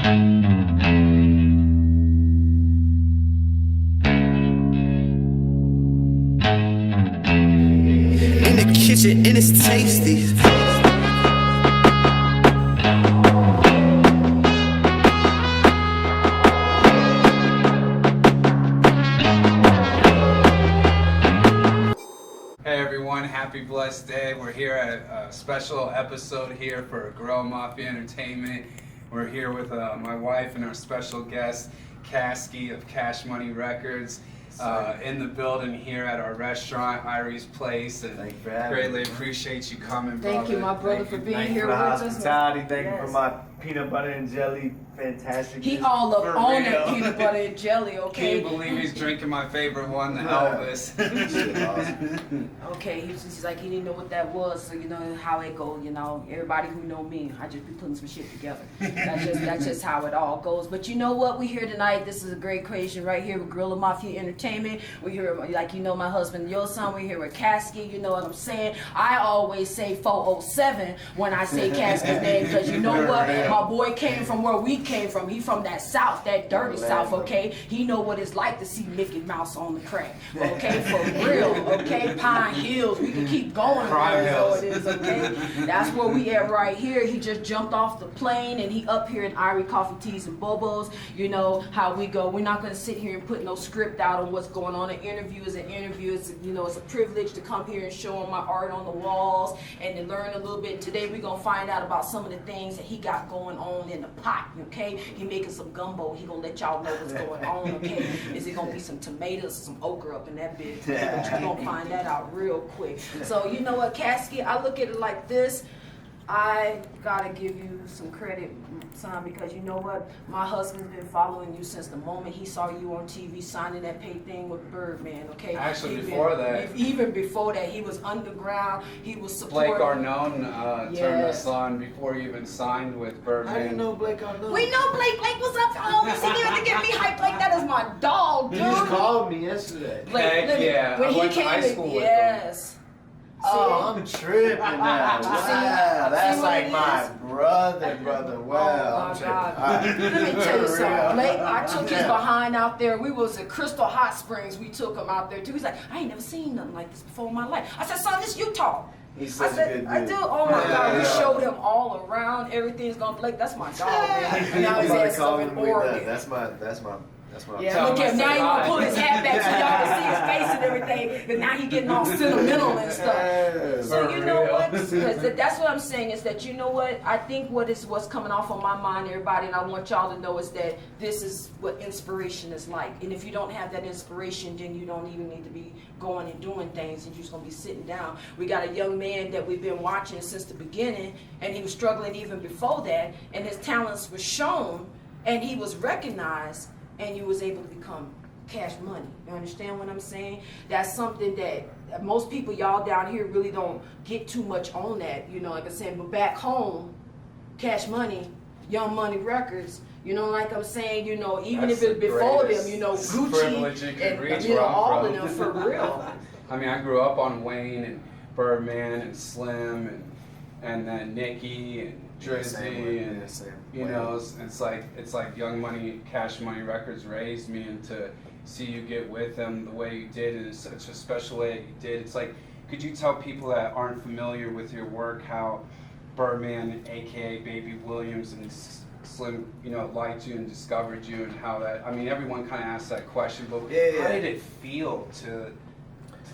In the kitchen, and it's tasty. Hey everyone, happy blessed day. We're here at a special episode here for Gorrilla Mafia Entertainment. We're here with my wife and our special guest, Caskey of Cash Money Records, in the building here at our restaurant, Irie's Place. And thank you for having greatly me. appreciate you coming, Thank you, my brother, for being here with us. Hospitality. Thank you for my peanut butter and jelly. Fantastic. He all up on that peanut butter and jelly, okay? Can't believe he's drinking my favorite one, the Elvis. Awesome. Okay, he's like, he didn't know what that was, so you know how it go, you know. Everybody who know me, I just be putting some shit together. That's just how it all goes. But you know what? We here tonight. This is a great creation right here with Gorrilla Mafia Entertainment. We're here, like, you know, my husband YoSun. We're here with Caskey. You know what I'm saying? I always say 407 when I say Caskey's name, because you know what? My boy came from where we came from. He from that South, that dirty South, okay? He know what it's like to see Mickey Mouse on the crack, okay? For real, okay? Pine Hills, we can keep going. Prime Hills. So it is, okay? That's where we at right here. He just jumped off the plane and he up here in Irie Coffee Teas and Bobas. You know how we go. We're not gonna sit here and put no script out on what's going on. An interview is an interview. It's, you know, it's a privilege to come here and show him my art on the walls and to learn a little bit. Today we're gonna find out about some of the things that he got going on in the pot, okay? He making some gumbo. He gonna let y'all know what's going on, okay? Is it gonna be some tomatoes, some okra up in that bitch? Okay, but you gonna find that out real quick. So you know what, Caskey? I look at it like this. I gotta give you some credit, son, because you know what? My husband's been following you since the moment he saw you on TV signing that pay thing with Birdman, okay? Actually, before that. Even before that, he was underground. He was supporting. Blake Arnone turned us on before he even signed with Birdman. How do you know Blake Arnone? We know Blake. Blake was up always. He didn't have to get me hyped like that. Is my dog, dude. You just called me yesterday. Blake, Heck yeah. When I he went to came high in, school with yes. Oh, I'm tripping now. Wow, that's like my brother. Wow, Oh my God. Let me tell you something. Blake, I took his behind out there. We was at Crystal Hot Springs. We took him out there too. He's like, I ain't never seen nothing like this before in my life. I said, son, this Utah. He's I such a said, good dude. I do. Oh my God, we showed him all around. Everything's gonna Blake. That's my dog, man. Now he's ass up in Oregon. That's my. Yeah, look at him. Now he gonna pull his hat back so y'all can see his face and everything. But now he getting all sentimental and stuff. So you know what? Because that's what I'm saying is that you know what? I think what's coming off on my mind, everybody, and I want y'all to know is that this is what inspiration is like. And if you don't have that inspiration, then you don't even need to be going and doing things, and you're just gonna be sitting down. We got a young man that we've been watching since the beginning, and he was struggling even before that, and his talents were shown, and he was recognized. And you was able to become Cash Money. You understand what I'm saying? That's something that most people, y'all down here, really don't get too much on that. You know, like I said, but back home, Cash Money, Young Money Records, you know, like I'm saying, you know, even That's if it's before them, you know, Gucci and you know, all of them for real. I mean, I grew up on Wayne and Birdman and Slim and then Nicki and Drizzy and you know, it's like Young Money, Cash Money Records raised me, and to see you get with them the way you did in such a special way you did. It's like, could you tell people that aren't familiar with your work how Birdman, aka Baby Williams, and Slim, you know, liked you and discovered you, and how that? I mean, everyone kind of asks that question, but how did it feel to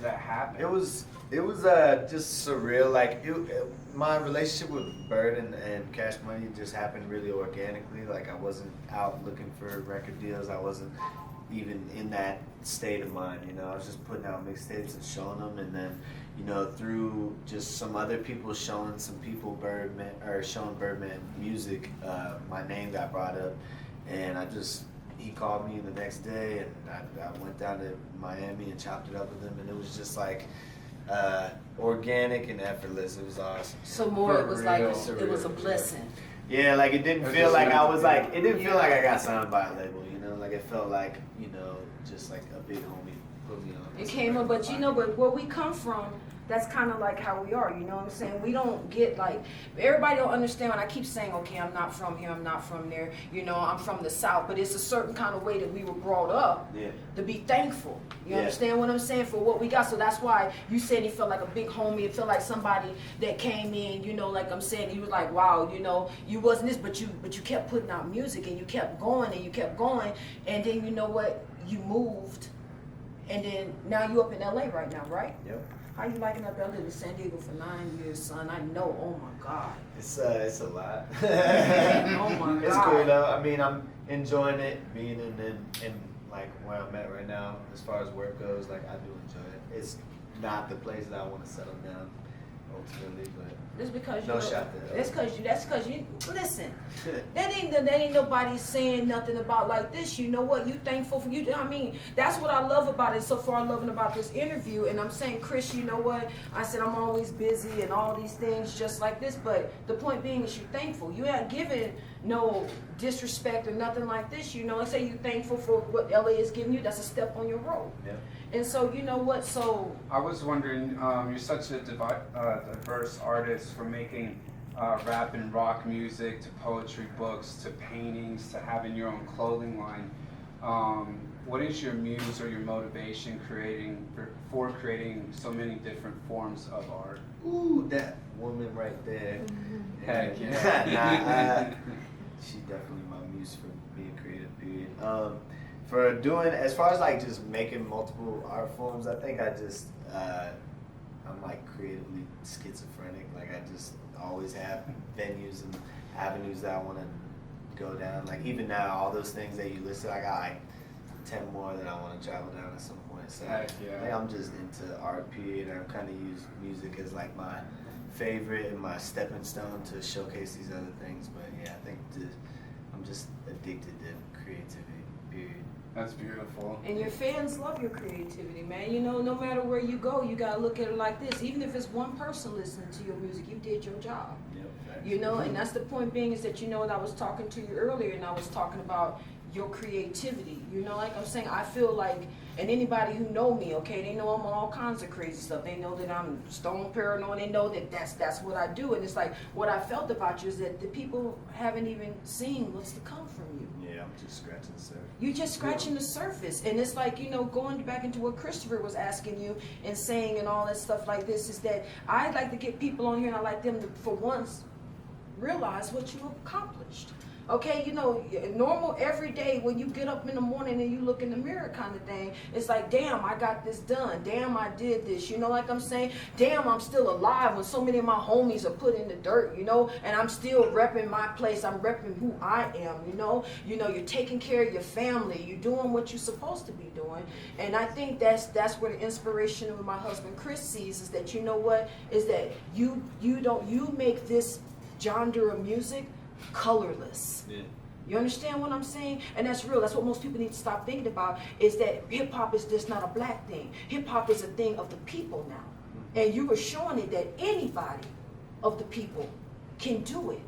that happen? It was just surreal. Like my relationship with Bird and Cash Money just happened really organically. Like I wasn't out looking for record deals. I wasn't even in that state of mind. You know, I was just putting out mixtapes and showing them, and then, you know, through just some other people showing some people Birdman or showing Birdman music, my name got brought up, and he called me the next day, and I went down to Miami and chopped it up with him, and it was just like organic and effortless. It was awesome. So more, it was like it was a blessing. Yeah, like it didn't feel like I was like, it didn't feel like I got signed by a label, you know, like it felt like, you know, just like a big homie put me on. It came up, but you know, but where we come from, that's kind of like how we are, you know what I'm saying? We don't get like, everybody don't understand when I keep saying, okay, I'm not from here, I'm not from there, you know, I'm from the South, but it's a certain kind of way that we were brought up to be thankful. You understand what I'm saying? For what we got. So that's why you said he felt like a big homie. It felt like somebody that came in, you know, like I'm saying, he was like, wow, you know, you wasn't this, but you kept putting out music and you kept going and you kept going. And then you know what? You moved. And then now you up in LA right now, right? Yep. How you liking up LA to San Diego for 9 years, son? I know. Oh my God. It's a lot. Oh my God. It's cool though. I mean, I'm enjoying it, being in like where I'm at right now. As far as work goes, like I do enjoy it. It's not the place that I want to settle down ultimately, but Just because no you shot there. That's cause you listen. that ain't nobody saying nothing about like this. You know what? You thankful for you. I mean, that's what I love about it. So far, loving about this interview. And I'm saying, Chris, you know what? I said I'm always busy and all these things just like this. But the point being is you're thankful. You ain't giving no disrespect or nothing like this. You know, and say you're thankful for what LA is giving you. That's a step on your road. Yeah. And so you know what? So I was wondering, you're such a diverse artist, from making rap and rock music to poetry books to paintings to having your own clothing line. What is your muse or your motivation for creating so many different forms of art? Ooh, that woman right there. Heck yeah. She definitely my muse for being creative, period. For doing, as far as like just making multiple art forms, I think I just, I'm like creatively schizophrenic. Like I just always have venues and avenues that I want to go down. Like even now, all those things that you listed, I got like 10 more that I want to travel down at some point. So Heck yeah. I think I'm just into art, period. I kind of use music as like my favorite and my stepping stone to showcase these other things. But yeah, I think I'm just addicted to creativity, period. That's beautiful. And your fans love your creativity, man. You know, no matter where you go, you gotta look at it like this. Even if it's one person listening to your music, you did your job. Yep. You know, and that's the point being is that, you know, and I was talking to you earlier and I was talking about your creativity. You know, like I'm saying, I feel like, and anybody who know me, okay, they know I'm on all kinds of crazy stuff. They know that I'm stone paranoid. They know that that's what I do. And it's like, what I felt about you is that the people haven't even seen what's to come from you. Yeah, I'm just scratching the surface. You're just scratching the surface. And it's like, you know, going back into what Christopher was asking you and saying and all that stuff like this, is that I'd like to get people on here and I like them to, for once, realize what you accomplished. Okay, you know, normal every day when you get up in the morning and you look in the mirror kind of thing, it's like, damn, I got this done. Damn, I did this. You know, like I'm saying, damn, I'm still alive when so many of my homies are put in the dirt, you know, and I'm still repping my place. I'm repping who I am, you know. You know, you're taking care of your family. You're doing what you're supposed to be doing. And I think that's where the inspiration of my husband Chris sees, is that, you know what, is that you make this genre of music colorless. Yeah. You understand what I'm saying? And that's real. That's what most people need to stop thinking about, is that hip hop is just not a black thing. Hip hop is a thing of the people now. And you were showing it that anybody of the people can do it.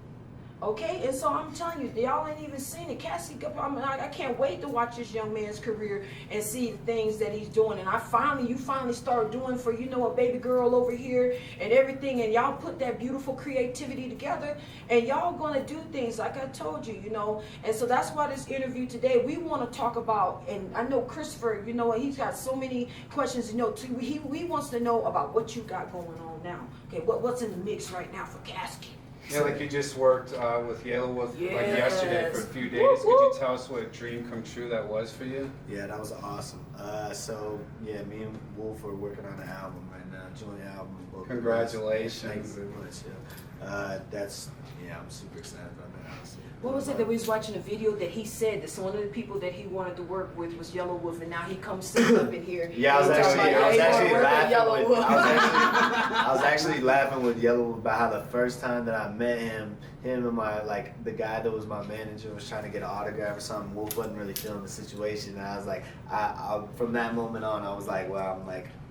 Okay, and so I'm telling you, y'all ain't even seen it. Caskey, I can't wait to watch this young man's career and see the things that he's doing. And you finally start doing for, you know, a baby girl over here and everything. And y'all put that beautiful creativity together, and y'all gonna do things like I told you, you know. And so that's why this interview today, we want to talk about. And I know Christopher, you know, he's got so many questions. You know, he wants to know about what you got going on now. Okay, what's in the mix right now for Caskey? Yeah, like you just worked with Yellow Wolf like yesterday for a few days. Woo, Could woo. you tell us what a dream come true that was for you? Yeah, that was awesome. So yeah, me and Wolf are working on an album right now, joint album. Congratulations. Thank you very much. Yeah, I'm super excited about that. Honestly. What was it that we was watching a video that he said that one of the people that he wanted to work with was Yellow Wolf, and now he comes sitting up in here. Yeah, I was actually laughing with Yellow Wolf about how the first time that I met him and the guy that was my manager was trying to get an autograph or something. Wolf wasn't really feeling the situation, and I was like, from that moment on, I was like, well,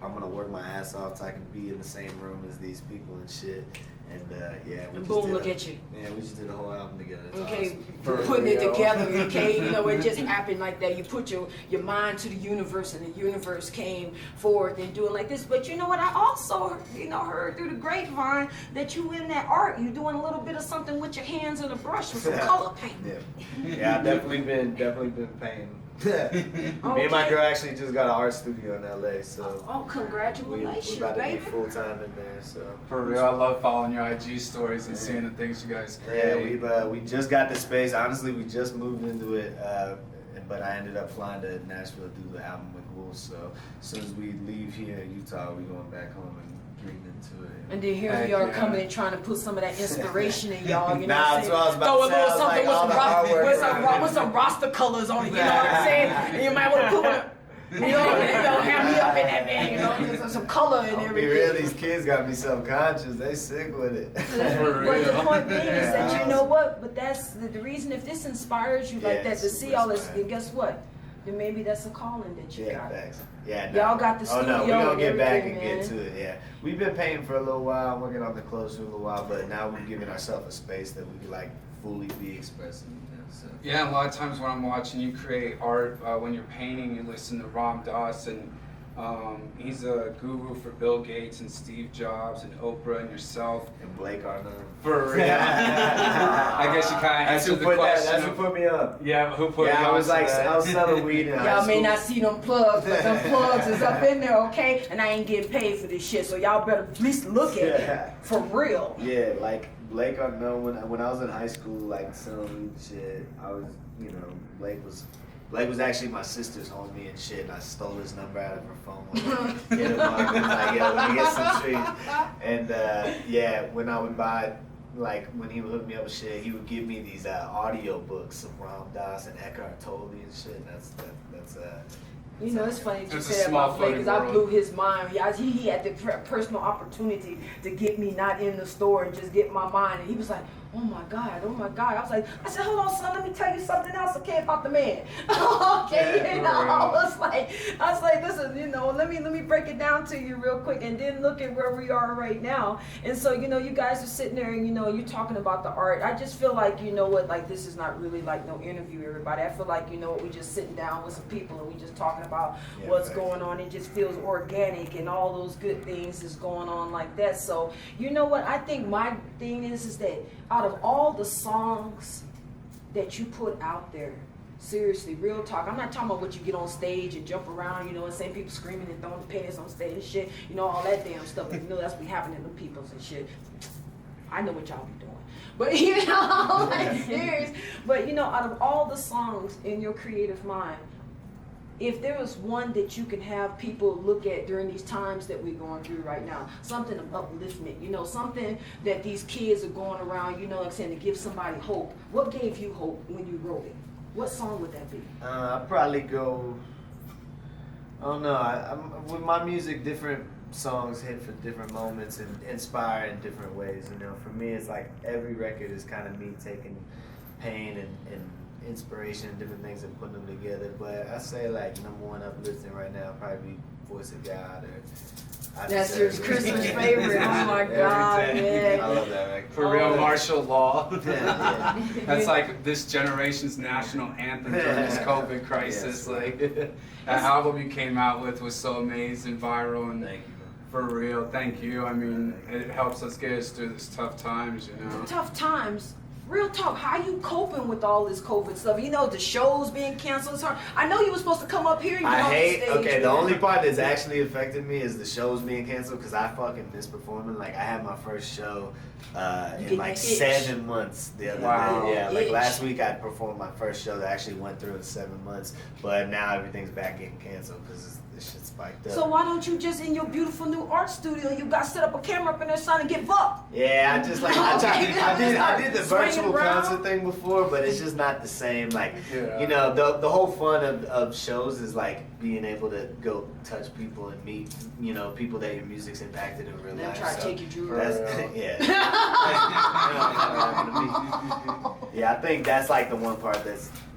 I'm gonna work my ass off so I can be in the same room as these people and shit. And yeah, we And just boom, did look at you. Yeah, we just did a whole album together. It's Okay, awesome. putting it together, okay, you know, it just happened like that. You put your mind to the universe, and the universe came forth and doing like this. But you know what? I also, you know, heard through the grapevine that you in that art, you doing a little bit of something with your hands and a brush with some color paint. Yeah, I've definitely been painting. Me and my girl actually just got an art studio in LA, so Oh, congratulations, we about to be baby. full time in there. So For real, I love following your IG stories and seeing the things you guys create. yeah, we just got the space. Honestly, we just moved into it, but I ended up flying to Nashville to do the album with Wolf. So as soon as we leave here in Utah, we going back home and getting into it. And then here we are coming and trying to put some of that inspiration in y'all, you know Nah, what I'm that's what I was saying? about Throw a to say. little I was something like, all the artwork with some Rasta colors on it, you know what I'm saying? And you might want to put one, you know, have me up in that man, you know, some color and Be everything. real, these kids got me self-conscious. They sick with it. But the point being is that you know what? But that's the reason. If this inspires you like Yeah, that to it's see super all this, inspiring. then guess what? Then maybe that's a calling that you Yeah, got. thanks. Yeah, Y'all got the Oh no, studio we're gonna and get back and everything, get to it. Yeah, we've been painting for a little while, working on the clothes for a little while, but now we're giving ourselves a space that we can like fully be expressive. You know, so. Yeah, a lot of times when I'm watching you create art, when you're painting, you listen to Ram Dass, and he's a guru for Bill Gates and Steve Jobs and Oprah and yourself. And Blake Arnold. For real. I guess you kind of answered the question. That's who put me up. Yeah, who put Yeah, you I was on like, to that? I was selling weed in high Y'all may school. not see them plugs, but them plugs is up in there, okay? And I ain't getting paid for this shit, so y'all better at least look at it for real. Yeah, like Blake Arnold. When I was in high school, like selling weed shit, I was, you know, Blake was actually my sister's homie and shit, and I stole his number out of her phone. Hit him up, and like, yo, let me get some trees. And yeah, when I would buy, like, when he would hook me up with shit, he would give me these audio books of Ram Dass and Eckhart Tolle and shit. And that's You know, it's funny that you It's a said small about Blake, because I funny blew his mind. Yeah, he had the personal opportunity to get me not in the store and just get my mind. And he was like, oh my God, oh my God. I said, hold on, son, let me tell you something else, okay, about the man. Okay, Yeah, you know, I was like, listen, you know, let me break it down to you real quick, and then look at where we are right now. And so, you know, you guys are sitting there and, you know, you're talking about the art. I just feel like, you know what, like, this is not really like no interview, everybody. I feel like, you know what, we just sitting down with some people and we just talking about what's going on. It just feels organic and all those good things is going on like that. So, you know what, I think my thing is that out of all the songs that you put out there, seriously, real talk, I'm not talking about what you get on stage and jump around, you know, and same people screaming and throwing the pants on stage and shit, you know, all that damn stuff. You know, that's be happening to them peoples and shit. I know what y'all be doing. But, you know, like, serious. But, you know, out of all the songs in your creative mind, if there was one that you can have people look at during these times that we're going through right now, something of upliftment, you know, something that these kids are going around, you know, like saying, to give somebody hope. What gave you hope when you wrote it? What song would that be? I'd probably go. I don't know. I'm with my music, different songs hit for different moments and inspire in different ways. You know, for me, it's like every record is kind of me taking pain and inspiration and different things and putting them together. But I say like number one uplifting right now probably be Voice of God or That's your Christmas favorite. Oh my God, man. I love that record. For real, martial law. Yeah. That's like this generation's national anthem during this COVID crisis. Yes. Like that album you came out with was so amazing, viral, and Thank you. for real, thank you. I mean, it helps us get us through these tough times, you know. Tough times. Real talk, how you coping with all this COVID stuff? You know, the shows being canceled. It's hard. I know you were supposed to come up here and get I on hate, the stage. okay, the only part that's actually affected me is the shows being canceled because I fucking miss performing. Like, I had my first show in like 7 months the other day. Yeah, like Itch. last week I performed my first show that actually went through in 7 months, but now everything's back getting canceled because this shit spiked up. So why don't you just in your beautiful new art studio, you got set up a camera up in there trying to get bucked? Yeah, I just like I did the Swinging virtual around. concert thing before, but it's just not the same. Like, Yeah. you know, the whole fun of shows is like being able to go touch people and meet, you know, people that your music's impacted in real Them life. try to So take your jewelry. that's yeah. Yeah, I think that's like the one part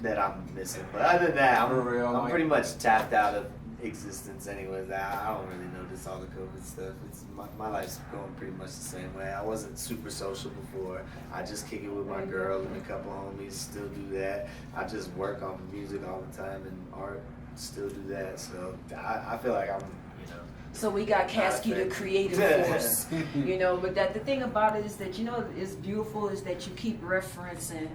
that I'm missing. But other than that, For real, I'm like- pretty much tapped out of existence anyways. I don't really notice all the COVID stuff. It's my life's going pretty much the same way. I wasn't super social before. I just kick it with my girl and a couple homies, still do that. I just work on music all the time and art, still do that. So I feel like I'm, you know. So we got Caskey, the creative force, you know. But the thing about it is that, you know, it's beautiful is that you keep referencing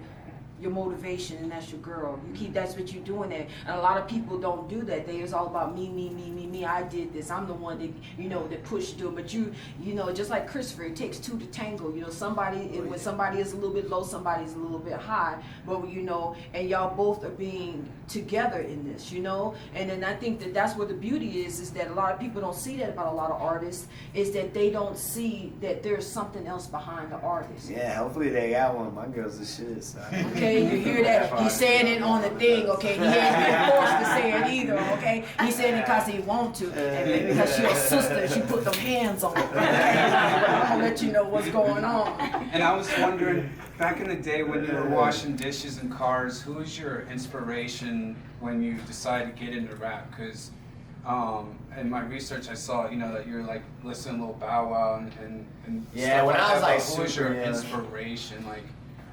your motivation, and that's your girl. You keep, that's what you're doing there. And a lot of people don't do that. They it's all about me. I did this. I'm the one that, you know, that pushed through. But you know, just like Christopher, it takes two to tango. You know, when somebody is a little bit low, somebody is a little bit high. But you know, and y'all both are being together in this, you know. And then I think that that's where the beauty is that a lot of people don't see that about a lot of artists, is that they don't see that there's something else behind the artist. Yeah, hopefully they got one. My girl's the shit. So. Okay, you hear that? He's saying it on the thing, okay? He ain't been forced to say it either, okay? He's saying it because he want to, and because she a sister, she put them hands on it. I'm gonna let you know what's going on. And I was wondering, back in the day when you were washing dishes in cars, who was your inspiration when you decided to get into rap? Because in my research, I saw, you know, that you're like listening to Lil Bow Wow and yeah, stuff when I was like who was your super young. inspiration? Like,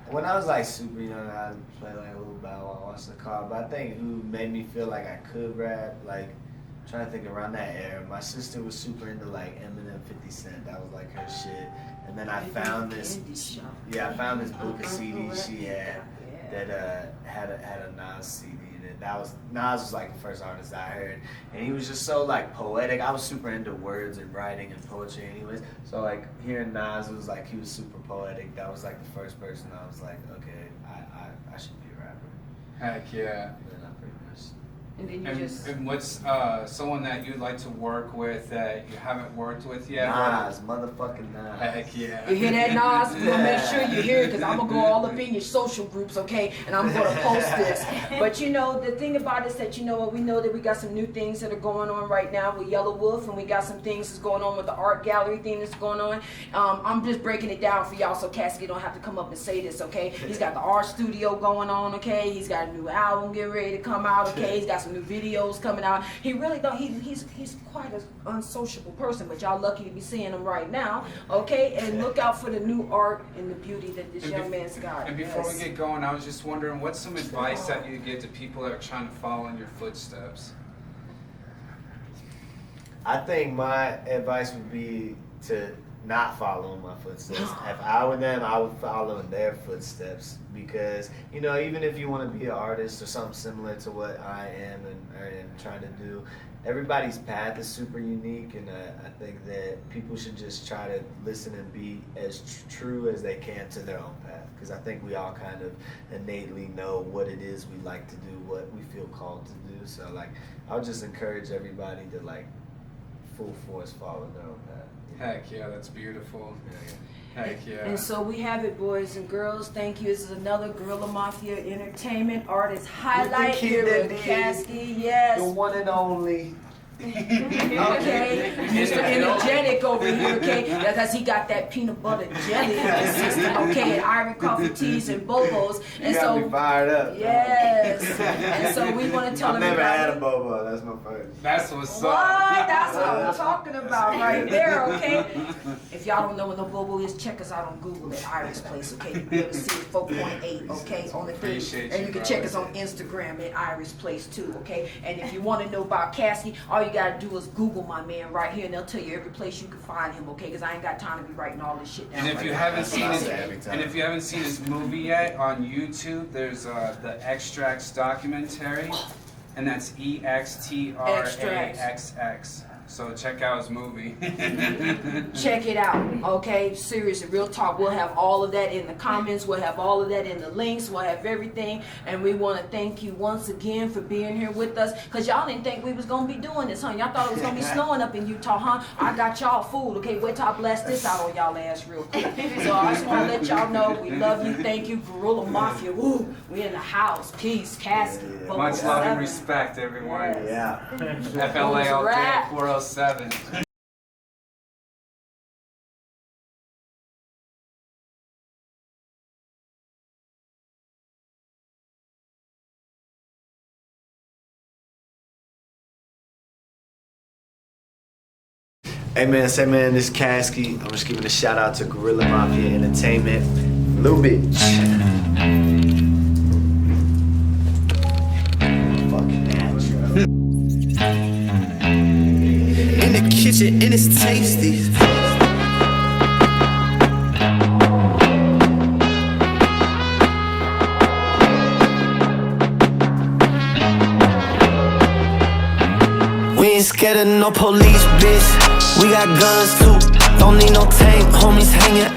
when I was like super young, I'd play like a little Bow Wow, watch the car. But I think who made me feel like I could rap, like, I'm trying to think around that era. My sister was super into like Eminem, 50 Cent. That was like her shit. And then I found this, I found this book of CDs she had that had a Nas CD. Nas was like the first artist I heard, and he was just so like poetic. I was super into words and writing and poetry anyways, so like hearing Nas was like, he was super poetic. That was like the first person I was like, okay, I should be a rapper. heck yeah. And then I pretty much. And then you just. And what's someone that you'd like to work with that you haven't worked with yet? Nas, motherfucking Nas. Heck yeah. You hear that, Nas? We're gonna make sure you hear it, because I'm gonna go all up in your social groups, okay? And I'm gonna post this. But you know, the thing about it is that, you know what, we know that we got some new things that are going on right now with Yellow Wolf, and we got some things that's going on with the art gallery thing that's going on. I'm just breaking it down for y'all so Caskey don't have to come up and say this, okay? He's got the art studio going on, okay? He's got a new album getting ready to come out, okay? He's got some new videos coming out. He really don't, he's quite an unsociable person, but y'all lucky to be seeing him right now, okay? And look out for the new art and the beauty that this young man's got. And before we get going, I was just wondering, what's some advice that you give to people that are trying to follow in your footsteps? I think my advice would be to not follow in my footsteps. If I were them, I would follow in their footsteps, because, you know, even if you want to be an artist or something similar to what I am and trying to do, everybody's path is super unique, and I think that people should just try to listen and be as true as they can to their own path, because I think we all kind of innately know what it is we like to do, what we feel called to do. So like, I would just encourage everybody to like full force follow their own path. Heck yeah, that's beautiful. Heck yeah. And so we have it, boys and girls. Thank you. This is another Gorrilla Mafia Entertainment artist highlight here with Caskey. Yes. The one and only. Okay, Mr. Energetic over here, okay, because he got that peanut butter jelly in his system, okay, and Irie coffee teas and Bobas, and You got me fired up. yes, and so we want to tell I've everybody. never had a Boba. That's my first. That's what's What? up. That's what I'm talking about right there, okay? If y'all don't know what no Bobo is, check us out on Google at Iries Place, okay? You'll be able to see it 4.8, okay, on the thing. Appreciate And you, you can bro. check us on Instagram at Iries Place too, okay? And if you want to know about Caskey, all you gotta do is Google my man right here, and they'll tell you every place you can find him, okay? Because I ain't got time to be writing all this shit down. And if right you now. haven't seen his, Every time. and if you haven't seen his movie yet on YouTube, there's the Extraxx documentary, and that's EXTRAXX. So check out his movie. Check it out, okay? Seriously, real talk. We'll have all of that in the comments. We'll have all of that in the links. We'll have everything. And we want to thank you once again for being here with us. Because y'all didn't think we was going to be doing this, huh? Y'all thought it was going to be snowing up in Utah, huh? I got y'all fooled, okay? Wait till I blast this out on y'all ass real quick. So I just want to let y'all know we love you. Thank you, Gorrilla Mafia. Woo! We in the house. Peace. Caskey. Yeah. Boba Much love 7. and respect, everyone. Yeah. FLA all day, Rap. 407. Hey man, say man, this is Caskey. I'm just giving a shout out to Gorrilla Mafia Entertainment. Little bitch. Fucking natural. In the kitchen and it's tasty. We ain't scared of no police, bitch. We got guns too. Don't need no tank, homies hanging